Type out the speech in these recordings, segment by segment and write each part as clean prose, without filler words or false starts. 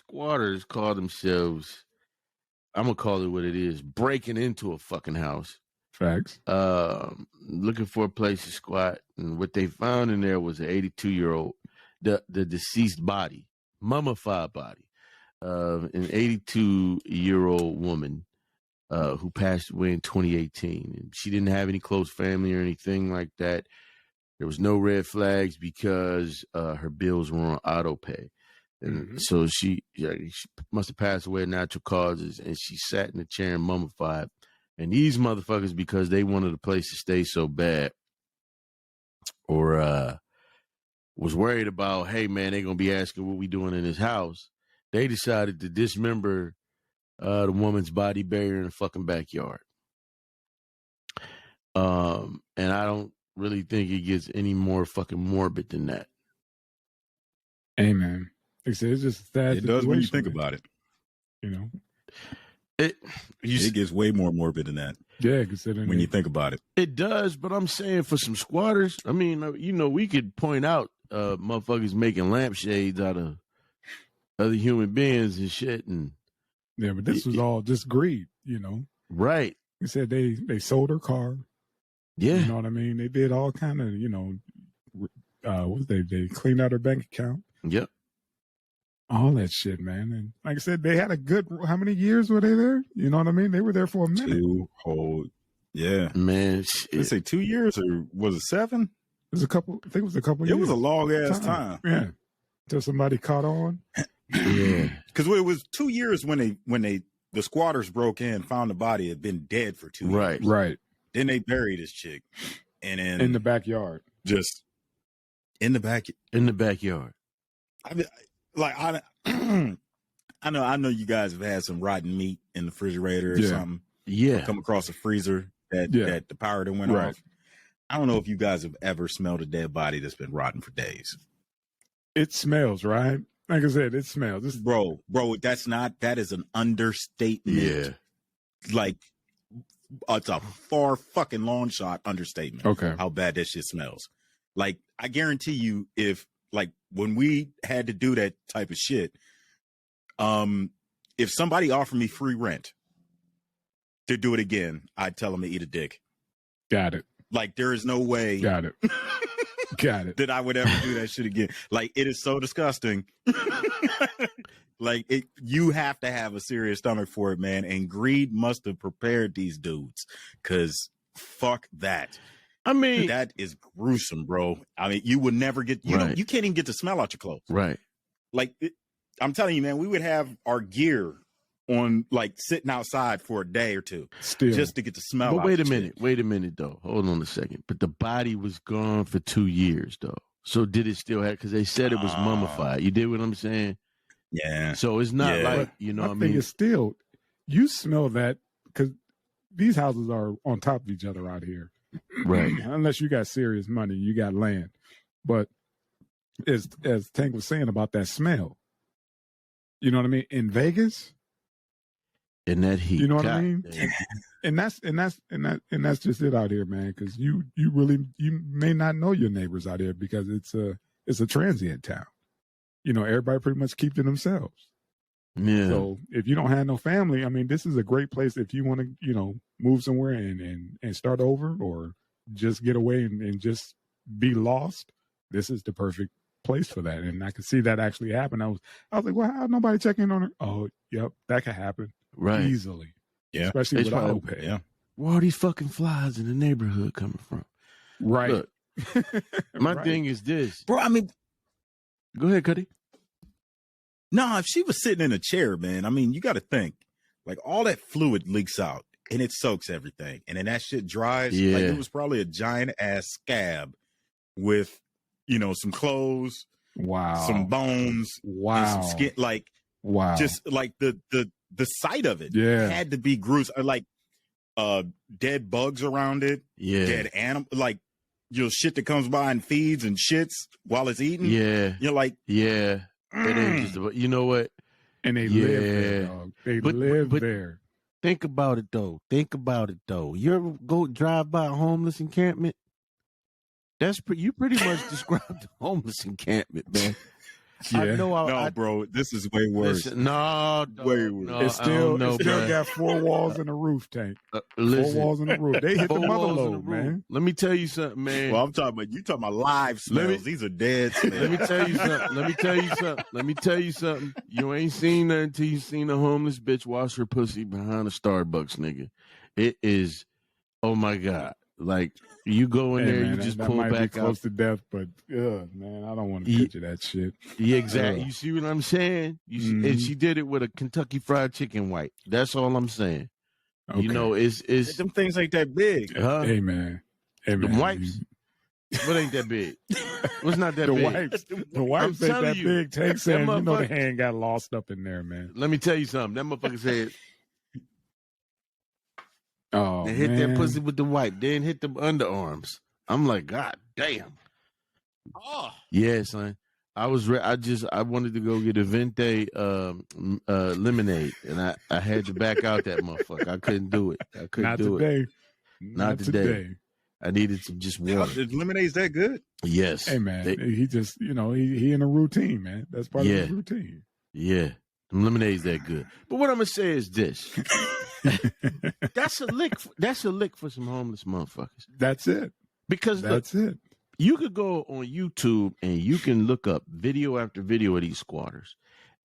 squatters call themselves, I'm going to call it what it is, breaking into a fucking house. Facts. Looking for a place to squat. And what they found in there was an 82-year-old, the deceased body, mummified body, an 82-year-old woman who passed away in 2018. And she didn't have any close family or anything like that. There was no red flags because her bills were on auto pay. And so she must have passed away of natural causes, and she sat in the chair and mummified. And these motherfuckers, because they wanted a place to stay so bad, or was worried about, hey, man, they're going to be asking what we doing in this house, they decided to dismember the woman's body, bury her in the fucking backyard. And I don't really think it gets any more fucking morbid than that. Amen. It's just a sad It does when you situation, think about it. You know, it gets way more morbid than that. Yeah, considering when you think about it, it does. But I'm saying for some squatters, I mean, you know, we could point out motherfuckers making lampshades out of other human beings and shit, and yeah, but this was all just greed, you know. Right? He said they sold her car. Yeah, you know what I mean. They did all kind of, you know, they cleaned out her bank account. Yep. All that shit, man. And like I said, they had a good, how many years were they there? You know what I mean? They were there for a minute. 2 whole, yeah. Man, let's say 2 years, or was it 7? It was a couple, I think it was a couple years. It was a long ass time. Yeah. Until somebody caught on. Yeah. Because it was 2 years when the squatters broke in, found the body, had been dead for 2 years. Right. Then they buried this chick. And then in the backyard. Just in the backyard. I mean, like I know you guys have had some rotten meat in the refrigerator or something. Yeah. Come across a freezer that the power that went off. I don't know if you guys have ever smelled a dead body that's been rotten for days. It smells, right? Like I said, it smells. Bro, that is an understatement. Yeah. Like, it's a far fucking long shot understatement. Okay. How bad that shit smells. Like, I guarantee you, if when we had to do that type of shit, if somebody offered me free rent to do it again, I'd tell them to eat a dick. Got it. Like, there is no way. Got it. Got it. That I would ever do that shit again. Like, it is so disgusting. Like, you have to have a serious stomach for it, man. And greed must have prepared these dudes, because fuck that. I mean, that is gruesome, bro. I mean, you would never get, you can't even get the smell out your clothes. Right. Like, I'm telling you, man, we would have our gear on, like, sitting outside for a day or two, still, just to get the smell. But wait a minute, though. Hold on a second. But the body was gone for 2 years, though. So did it still have? Because they said it was mummified. You did what I'm saying? Yeah. So it's not like, you know, I mean, it's still, you smell that, because these houses are on top of each other out here. Right. Unless you got serious money, you got land. But as Tank was saying about that smell, you know what I mean? In Vegas, in that heat, you know what I mean? And that's just it out here, man. Because you may not know your neighbors out here, because it's a transient town. You know, everybody pretty much keep to themselves. Yeah. So if you don't have no family, I mean, this is a great place if you want to, you know, move somewhere and start over, or just get away and just be lost. This is the perfect place for that. And I could see that actually happen. I was like, well, how nobody checking on her? Oh, yep, that could happen. Right. Easily. Yeah. Especially with auto pay. Yeah. Where are these fucking flies in the neighborhood coming from? Right. Look, my thing is this. Bro, I mean, go ahead, Cuddy. No, if she was sitting in a chair, man, I mean, you got to think, like, all that fluid leaks out and it soaks everything. And then that shit dries. Yeah. Like, it was probably a giant ass scab with, you know, some clothes. Wow. Some bones. Wow. And some skin. Like, wow. Just like the sight of it had to be gruesome. Like, dead bugs around it. Yeah. Dead animal. Like, you know, shit that comes by and feeds and shits while it's eating. Yeah. You're like, yeah. It ain't just, you know what? And they live there, dog. They live there. Think about it, though. You ever go drive by a homeless encampment? You pretty much described the homeless encampment, man. I Yeah. know. No, bro, this is way worse. Listen, no, dog, Way worse. no, It still bruh. got 4 walls and a roof tank. 4 Listen, walls and a roof. They hit the 4 mother walls in a load, room. man. Let me tell you something, man. Well, I'm talking about you talking about live Let me- smells. These are dead smells. Let me tell you something. Let me tell you something. You ain't seen nothing until you seen a homeless bitch wash her pussy behind a Starbucks, nigga. It is, oh my God. Like, you go in Hey, there, man, you just that pull might back be close out. to death, but man, I don't want to Ye- picture that shit. Yeah, exactly. Ugh. You see what I'm saying? And Mhm. she did it with a Kentucky Fried Chicken wipe. That's all I'm saying. Okay. You know, it's Them things ain't that big. huh? Hey, man. Hey, The man. wipes. What ain't that big? What's not that The big? wipes. The wipes ain't telling that you, big. Tank saying, you know, the motherfucker- hand got lost up in there, man. Let me tell you something. That motherfucker said, Oh, they hit man. that pussy with the wipe, then hit the underarms. I'm like, God damn. Oh, Yeah, son. I wanted to go get a Vente lemonade, and I had to back out that motherfucker. I couldn't do it. I couldn't Not do it. today. Not today. I needed some just water. the lemonade's that good? Yes. Hey, man. They- He just, you know, he in a routine, man. That's part of Yeah. his routine. yeah. Them lemonade's that good. But what I'm gonna say is this. That's a lick. That's a lick for some homeless motherfuckers. That's it. Because look, That's it. you could go on YouTube and you can look up video after video of these squatters,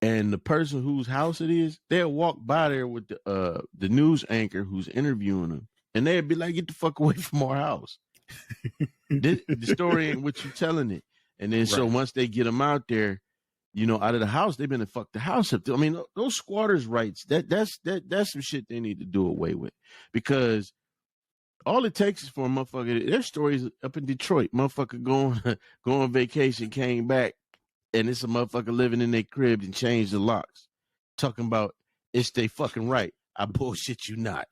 and the person whose house it is, they'll walk by there with the news anchor who's interviewing them, and they'll be like, "Get the fuck away from our house." The story ain't what you telling it, and then so Right. once they get them out there, you know, out of the house, they've been to fuck the house up. I mean, those squatters' rights, that's some shit they need to do away with, because all it takes is for a motherfucker. There's stories up in Detroit, motherfucker go on vacation, came back, and it's a motherfucker living in their crib and changed the locks, talking about it's they fucking right. I bullshit you not.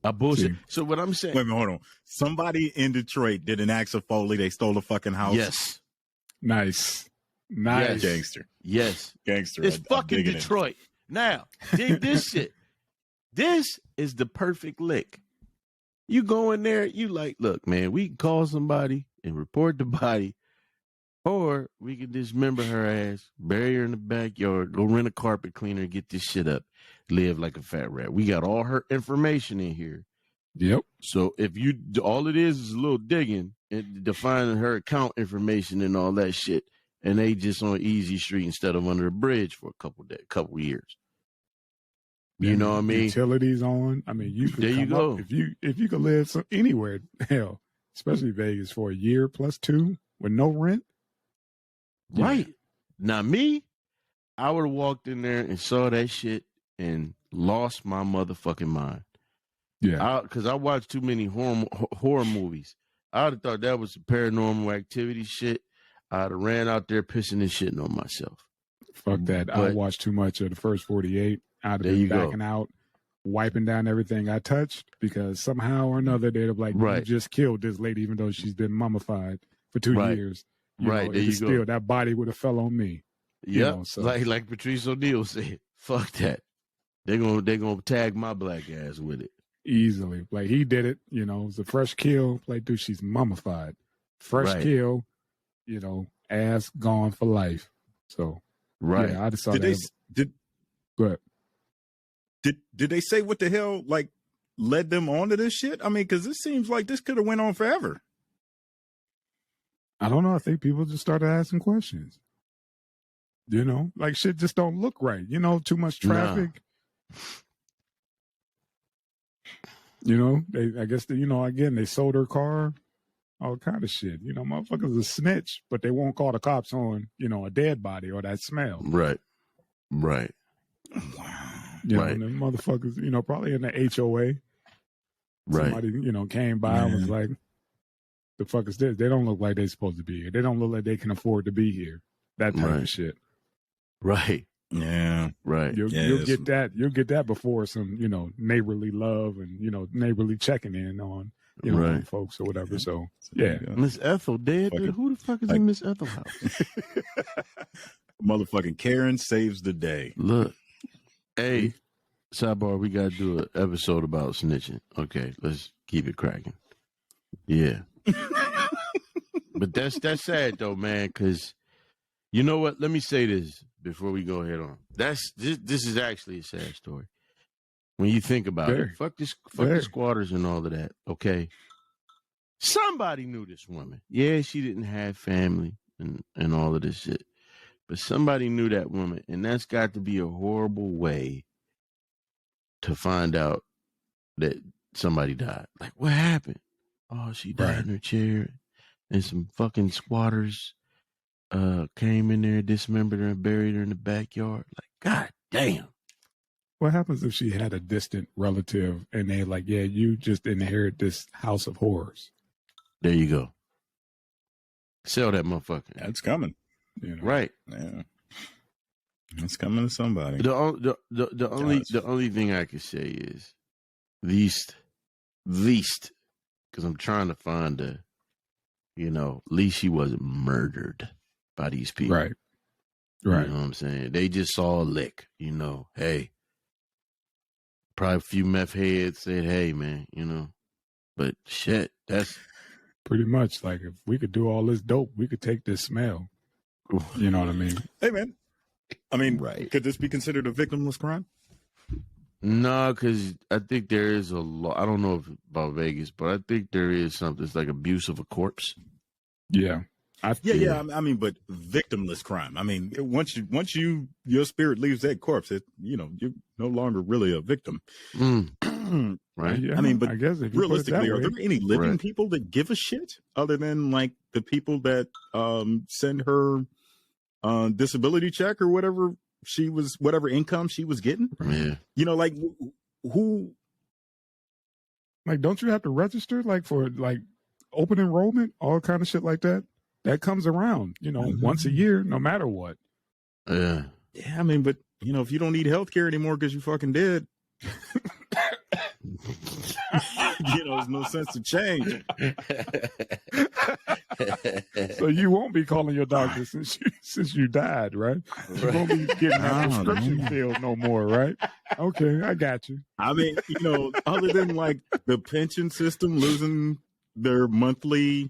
I bullshit. See. So what I'm saying, Wait a minute, hold on. Somebody in Detroit did an axe of Foley. They stole a fucking house. yes, Nice. Nice. Gangster. yes, Gangster. it's I'm fucking digging it. Detroit. Now, dig this shit. This is the perfect lick. You go in there, you like, look, man, we can call somebody and report the body, or we can dismember her ass, bury her in the backyard, go rent a carpet cleaner, get this shit up, live like a fat rat. We got all her information in here. Yep. So if you, all it is a little digging and defining her account information and all that shit, and they just on Easy Street instead of under a bridge for a couple years. You know what I mean? Utilities on. I mean, you could There you come up go. if you could live anywhere, hell, especially Vegas for a year plus 2 with no rent. Yeah. Right. Now, me, I would have walked in there and saw that shit and lost my motherfucking mind. Yeah. Because I watched too many horror movies. I would have thought that was some paranormal activity shit. I'd have ran out there pissing and shitting on myself. Fuck that. I But- watched too much of the first 48. I'd have There been you go. backing out, wiping down everything I touched because somehow or another they'd have like, you Right. just killed this lady even though she's been mummified for 2 Right. years. Right, there it you is go. still that body would have fell on me. Yep. know, so- Like Patrice O'Neal said, fuck that. They're gonna tag my black ass with it. Easily. Like he did it, it was a fresh kill. Like, dude, she's mummified. Fresh Right. kill, ass gone for life. So Right. yeah, I just saw Did that. they But did they say what the hell like led them onto this shit? I mean, because it seems like this could have went on forever. I don't know. I think people just started asking questions. Like shit just don't look right. Too much traffic. I guess again they sold her car, all kind of shit. Motherfuckers a snitch, but they won't call the cops on a dead body or that smell. Right. Right. Right. And the motherfuckers, probably in the HOA. Right. Somebody, came by and was like, the fuck is this? They don't look like they're supposed to be here. They don't look like they can afford to be here. That type Right. of shit. Right. Yeah. Right. You'll get that. You'll get that before some, neighborly love and, neighborly checking in on, Right. on folks or whatever. So, yeah. Miss Ethel dead. Fuck it. Who the fuck is Like- in Miss Ethel house? Motherfucking Karen saves the day. Look, hey, sidebar, we gotta do an episode about snitching. Okay, let's keep it cracking. Yeah, but that's sad though, man, because You know what? Let me say this before we go ahead on. This is actually a sad story. When you think about Very. it, fuck the Very. squatters and all of that. Okay, somebody knew this woman. Yeah, she didn't have family and all of this shit, but somebody knew that woman, and that's got to be a horrible way to find out that somebody died. Like, what happened? Oh, she died Right. in her chair, and some fucking squatters came in there, dismembered her, and buried her in the backyard. Like, god damn. What happens if she had a distant relative and they like, yeah, you just inherit this house of horrors? There you go. Sell that motherfucker. That's coming. You know? Right. Yeah. It's coming to somebody. The only thing I can say is least, because I'm trying to find at least she wasn't murdered by these people. Right. Right. You know what I'm saying? They just saw a lick, hey. Probably a few meth heads said, hey, man, But shit, that's pretty much like if we could do all this dope, we could take this smell. You know what I mean? Hey, man. I mean, right. Could this be considered a victimless crime? No, because I think there is a law. I don't know about Vegas, but I think there is something. It's like abuse of a corpse. Yeah. Yeah. I mean, but victimless crime. I mean, once your spirit leaves that corpse, you're no longer really a victim. Right. Yeah, I mean, but I guess if realistically, are there any living Right. people that give a shit other than like the people that send her disability check or whatever income she was getting? Yeah. Like who? Like, don't you have to register like for like open enrollment, all kind of shit like that? That comes around, once a year, no matter what. Yeah. Yeah, I mean, but if you don't need health care anymore because you fucking dead, there's no sense to change. So you won't be calling your doctor since you died, right? You won't be getting that prescription filled no more, right? Okay, I got you. I mean, other than like the pension system losing their monthly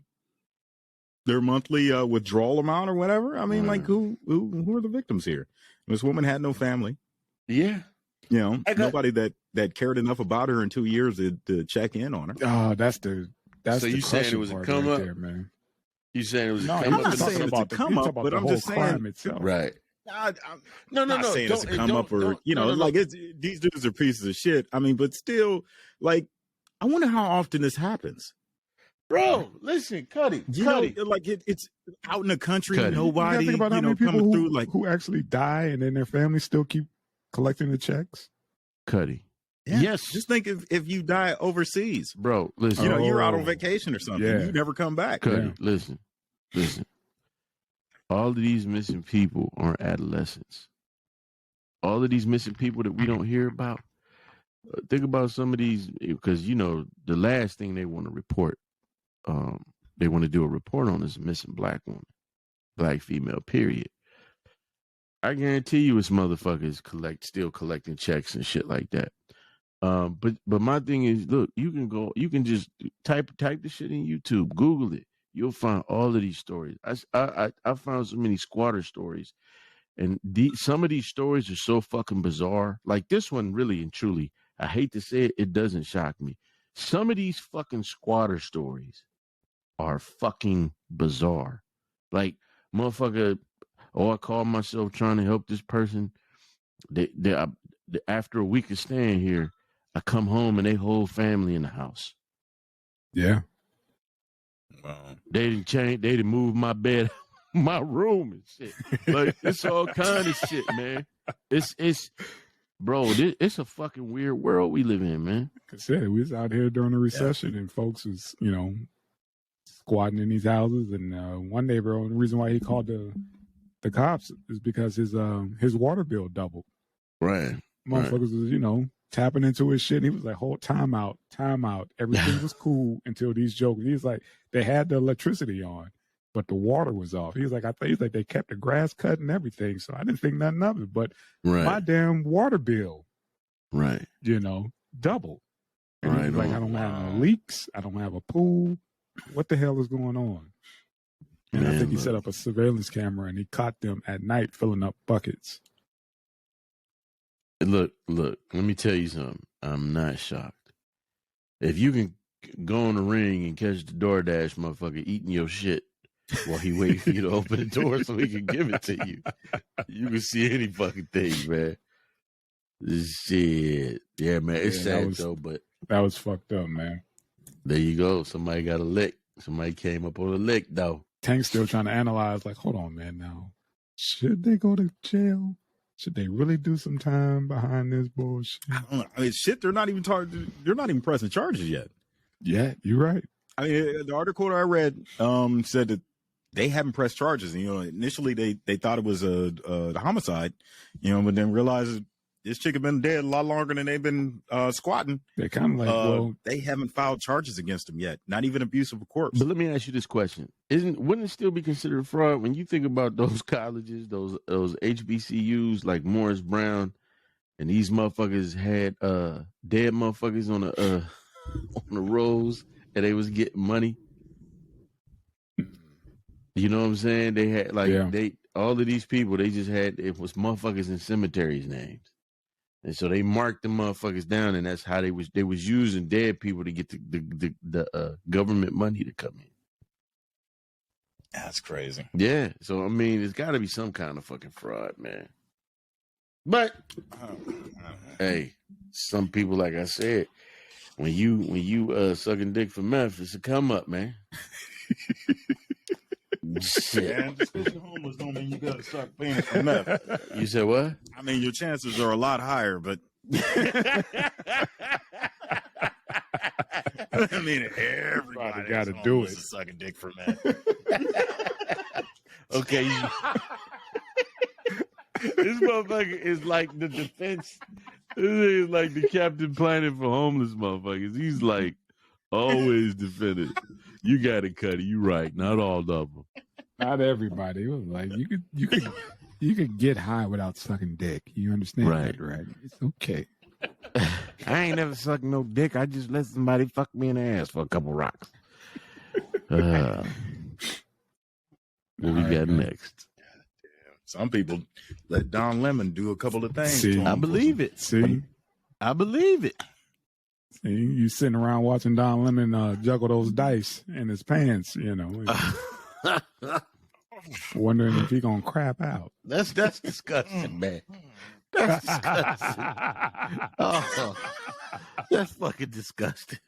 withdrawal amount or whatever. I mean, like who are the victims here? This woman had no family. Yeah. Nobody that cared enough about her in 2 years to check in on her. Oh, that's so you saying it was a come up, there, man? You saying it was no, a come I'm up? not saying it's a come up, but I'm just saying itself. Right. I'm No. not saying it's a come up or no. like these dudes are pieces of shit. I mean, but still, like, I wonder how often this happens. Bro, listen, Cuddy. Like it's out in the country, Cuddy. nobody, think about how many coming people through, like who actually die and then their families still keep collecting the checks. Cuddy. yeah, Yes. Just think if you die overseas, Bro, listen. you're out on vacation or something, Yeah. you never come back. Cuddy, Yeah. listen. All of these missing people are adolescents. All of these missing people that we don't hear about. Think about some of these, because the last thing they want to report, they want to do a report on is a missing black woman, black female, period. I guarantee you it's motherfuckers still collecting checks and shit like that. But my thing is, look, you can just type the shit in YouTube, Google it. You'll find all of these stories. I found so many squatter stories, and some of these stories are so fucking bizarre. Like this one, really and truly, I hate to say it, it doesn't shock me. Some of these fucking squatter stories are fucking bizarre. Like, motherfucker, I call myself trying to help this person. After a week of staying here, I come home and they whole family in the house. Yeah. Wow. They didn't change. They didn't move my bed, my room and shit. Like, it's all kind of shit, man. Bro, it's a fucking weird world we live in, man. Like I said, we was out here during the recession and folks was, squatting in these houses. And one neighbor, the reason why he called the cops is because his water bill doubled. Right. Motherfuckers was, tapping into his shit. And he was like, "Hold, time out. Everything was cool until these jokers." He was like, they had the electricity on, but the water was off. He was like, they kept the grass cut and everything. So I didn't think nothing of it. But my damn water bill, doubled. And he was like, I don't have no leaks. I don't have a pool. What the hell is going on? And Man, I think he look. set up a surveillance camera and he caught them at night filling up buckets. Look, let me tell you something. I'm not shocked. If you can go on the ring and catch the DoorDash motherfucker eating your shit while he waiting for you to open the door so he can give it to you, you can see any fucking thing, man. Shit. Yeah, man. It's sad though, but that was fucked up, man. There you go. Somebody got a lick. Somebody came up on a lick, though. Tank's still trying to analyze, like, hold on, man, now. Should they go to jail? Should they really do some time behind this bullshit? I don't know. I mean, shit, they're not even they're not even pressing charges yet. Yeah, you're right. I mean, the article that I read said that they haven't pressed charges. You know, initially they thought it was a homicide, you know, but then realized this chick had been dead a lot longer than they've been squatting. They're kind of like, well, they haven't filed charges against him yet. Not even abuse of a corpse. But let me ask you this question: wouldn't it still be considered fraud when you think about those colleges, those HBCUs like Morris Brown, and these motherfuckers had dead motherfuckers on the on the rolls, and they was getting money. You know what I'm saying? They had all of these people. They just had it was motherfuckers in cemeteries' names. And so they marked the motherfuckers down, and that's how they was using dead people to get the government money to come in. That's crazy. Yeah. So I mean, there's got to be some kind of fucking fraud, man. But hey, some people, like I said, when you sucking dick for meth, it's a come up, man. Shit. Man, just because you're homeless don't mean you gotta start paying for meth. You said what? I mean, your chances are a lot higher, but I mean, everybody got to do it. Is sucking dick for meth. Okay. This motherfucker is like the defense. This is like the Captain Planet for homeless motherfuckers. He's like always defended. You got it, Cuddy. You right. Not all of them. Not everybody. It was like you could get high without sucking dick. You understand that, right? It's okay. I ain't never sucked no dick. I just let somebody fuck me in the ass for a couple rocks. What we got next? Some people let Don Lemon do a couple of things. See, I believe it. I believe it. See, you sitting around watching Don Lemon juggle those dice in his pants, you know, wondering if he gonna crap out. That's disgusting, man. That's disgusting. Oh, that's fucking disgusting.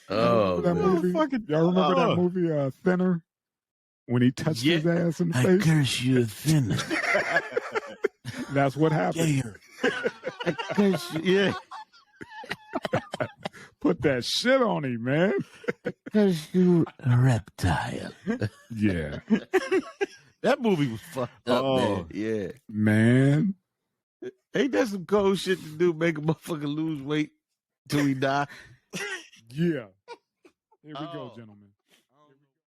Oh, that man. movie? Y'all remember that movie, Thinner? When he touched his ass in the I face? curse you, Thinner. That's what happened. I curse you, yeah. Put that shit on him, man. Curse you, a reptile. Yeah. That movie was fucked up, man. Yeah. Man. Ain't that some cold shit to do? Make a motherfucker lose weight till he die? Yeah. Here we go, gentlemen.